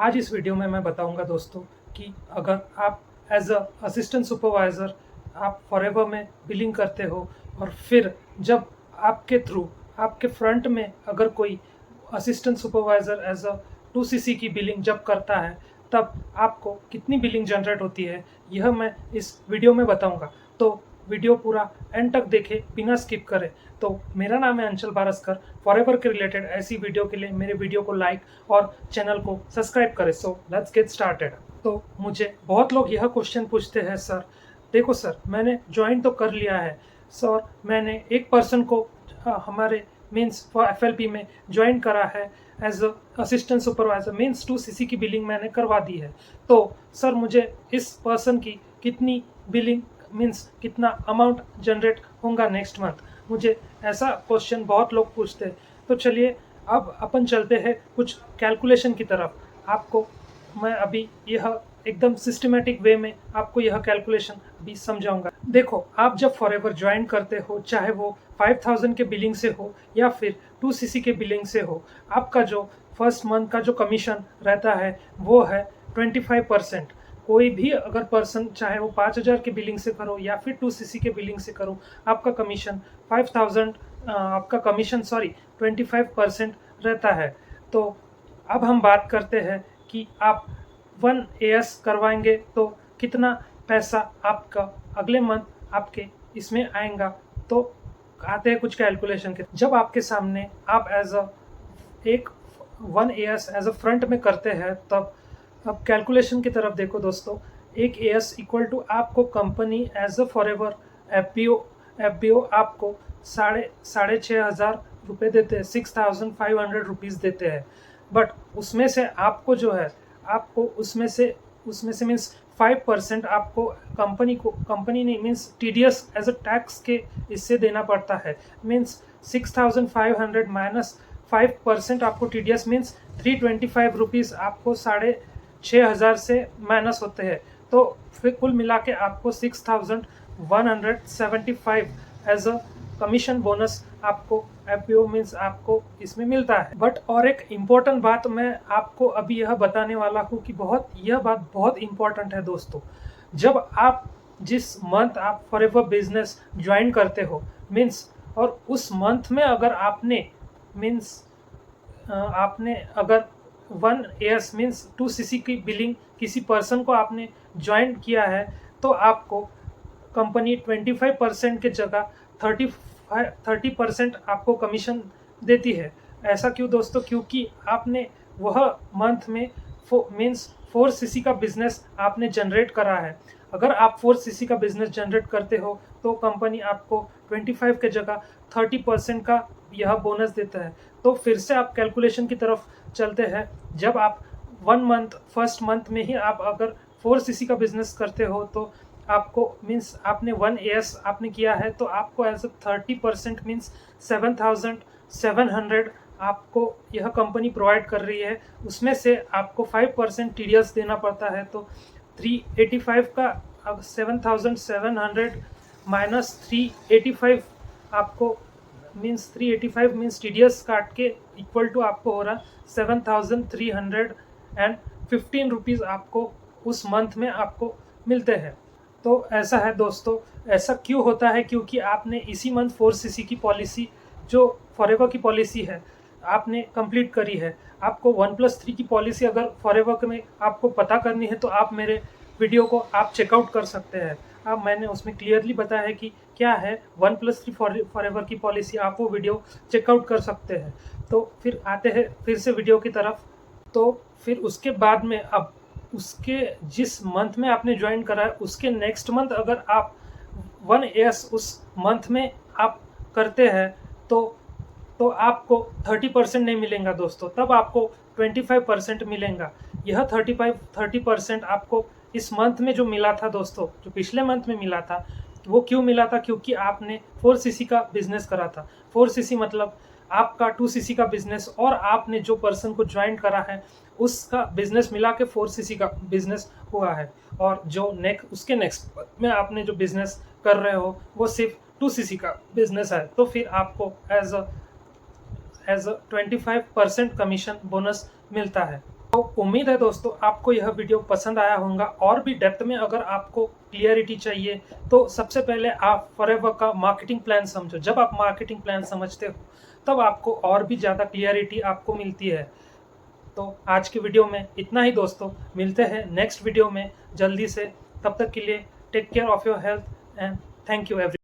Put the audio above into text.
आज इस वीडियो में मैं बताऊंगा दोस्तों कि अगर आप एज अ असिस्टेंट सुपरवाइज़र आप फॉरएवर में बिलिंग करते हो और फिर जब आपके थ्रू आपके फ्रंट में अगर कोई assistant supervisor as a 2cc की बिलिंग जब करता है तब आपको कितनी बिलिंग जनरेट होती है, यह मैं इस वीडियो में बताऊंगा। तो वीडियो पूरा एंड तक देखें बिना स्किप करें। तो मेरा नाम है अंचल बारस्कर। फॉरएवर के रिलेटेड ऐसी वीडियो के लिए मेरे वीडियो को लाइक और चैनल को सब्सक्राइब करें। So let's get started. तो मुझे बहुत लोग यह क्वेश्चन पूछते हैं, सर देखो सर मैंने ज्वाइन तो कर लिया है सर, मैंने एक पर्सन को हमारे मीन्स FLP में ज्वाइन करा है as assistant supervisor, means 2cc की बिलिंग मैंने करवा दी है। तो सर मुझे इस पर्सन की कितनी बिलिंग मीन्स कितना अमाउंट जनरेट होगा नेक्स्ट मंथ, मुझे ऐसा क्वेश्चन बहुत लोग पूछते हैं। तो चलिए अब अपन चलते हैं कुछ कैलकुलेशन की तरफ। आपको मैं अभी यह एकदम सिस्टमेटिक वे में आपको यह कैलकुलेशन अभी समझाऊंगा। देखो, आप जब फॉरएवर ज्वाइन करते हो, चाहे वो 5000 के बिलिंग से हो या फिर 2cc के बिलिंग से हो, आपका जो फर्स्ट मंथ का जो कमीशन रहता है वो है 25%। कोई भी अगर पर्सन चाहे वो 5000 के बिलिंग से करो या फिर 2cc के बिलिंग से करो, आपका कमीशन 5000 आपका कमीशन 25% रहता है। तो अब हम बात करते हैं कि आप 1AS करवाएंगे तो कितना पैसा आपका अगले मंथ आपके इसमें आएगा। तो आते हैं कुछ कैलकुलेशन के। जब आपके सामने आप एज अ एक 1AS एज अ फ्रंट में करते हैं तब अब कैलकुलेशन की तरफ देखो दोस्तों। एक AS इक्वल टू आपको company as a forever FBO आपको साढ़े 6,000 रुपये देते हैं, 6,500 रुपीज़ देते हैं। बट उसमें से आपको जो है आपको उसमें से मीन्स 5% आपको कंपनी नहीं means TDS as a tax के इससे देना पड़ता है। मीन्स 6,500 माइनस 5% आपको TDS मीन्स 325 रुपीज़ आपको 6,500 से माइनस होते हैं। तो फिर कुल मिला के आपको 6,175 एज अ कमीशन बोनस आपको FBO मीन्स आपको इसमें मिलता है। बट और एक इम्पॉर्टेंट बात मैं आपको अभी यह बताने वाला हूँ कि यह बात बहुत इम्पॉर्टेंट है दोस्तों। जब आप जिस मंथ आप फॉरएवर बिजनेस ज्वाइन करते हो मीन्स, और उस मंथ में अगर आपने अगर 1AS मीन्स 2cc की बिलिंग किसी पर्सन को आपने ज्वाइन किया है तो आपको कंपनी 25% के जगह 30% आपको कमीशन देती है। ऐसा क्यों दोस्तों? क्योंकि आपने वह मंथ में मीन्स 4cc का बिजनेस आपने जनरेट करा है। अगर आप 4cc का बिजनेस जनरेट करते हो तो कंपनी आपको 25 के जगह 30% का यह बोनस देता है। तो फिर से आप कैलकुलेशन की तरफ चलते हैं। जब आप फर्स्ट मंथ में ही आप अगर 4cc का बिजनेस करते हो तो आपको मीन्स आपने 1AS आपने किया है तो आपको एज अ 30% मीन्स 7,700 आपको यह कंपनी प्रोवाइड कर रही है। उसमें से आपको 5% TDS देना पड़ता है। तो 385 का 7,700 माइनस 385 आपको मीन्स 385 मीन्स TDS काट के इक्वल टू आपको हो रहा 7,315 रुपीज़ आपको उस मंथ में आपको मिलते हैं। तो ऐसा है दोस्तों। ऐसा क्यों होता है? क्योंकि आपने इसी मंथ 4cc की पॉलिसी जो फॉरएवर की पॉलिसी है आपने कंप्लीट करी है। आपको 1+3 की पॉलिसी अगर फॉरएवर में आपको पता करनी है तो आप मेरे वीडियो को आप चेकआउट कर सकते हैं। अब मैंने उसमें क्लियरली बताया है कि क्या है 1+3 फॉरएवर की पॉलिसी, आप वो वीडियो चेकआउट कर सकते हैं। तो फिर आते हैं फिर से वीडियो की तरफ। तो फिर उसके बाद में अब उसके जिस मंथ में आपने ज्वाइन करा है उसके नेक्स्ट मंथ अगर आप 1AS उस मंथ में आप करते हैं तो आपको 30% नहीं मिलेगा दोस्तों, तब आपको 25% मिलेगा। यह 30% आपको इस मंथ में जो मिला था दोस्तों, जो पिछले मंथ में मिला था, वो क्यों मिला था? क्योंकि आपने 4cc का बिजनेस करा था। 4cc मतलब आपका 2cc का बिजनेस और आपने जो पर्सन को ज्वाइन करा है उसका बिजनेस मिला के 4cc का बिजनेस हुआ है। और जो उसके नेक्स्ट में आपने जो बिजनेस कर रहे हो वो सिर्फ 2cc का बिजनेस है। तो फिर आपको एज अ 25% कमीशन बोनस मिलता है। तो उम्मीद है दोस्तों आपको यह वीडियो पसंद आया होगा। और भी डेप्थ में अगर आपको क्लियरिटी चाहिए तो सबसे पहले आप फॉरएवर का मार्केटिंग प्लान समझो। जब आप मार्केटिंग प्लान समझते हो तब आपको और भी ज़्यादा क्लियरिटी आपको मिलती है। तो आज की वीडियो में इतना ही दोस्तों, मिलते हैं नेक्स्ट वीडियो में जल्दी से। तब तक के लिए take care of your health and thank you every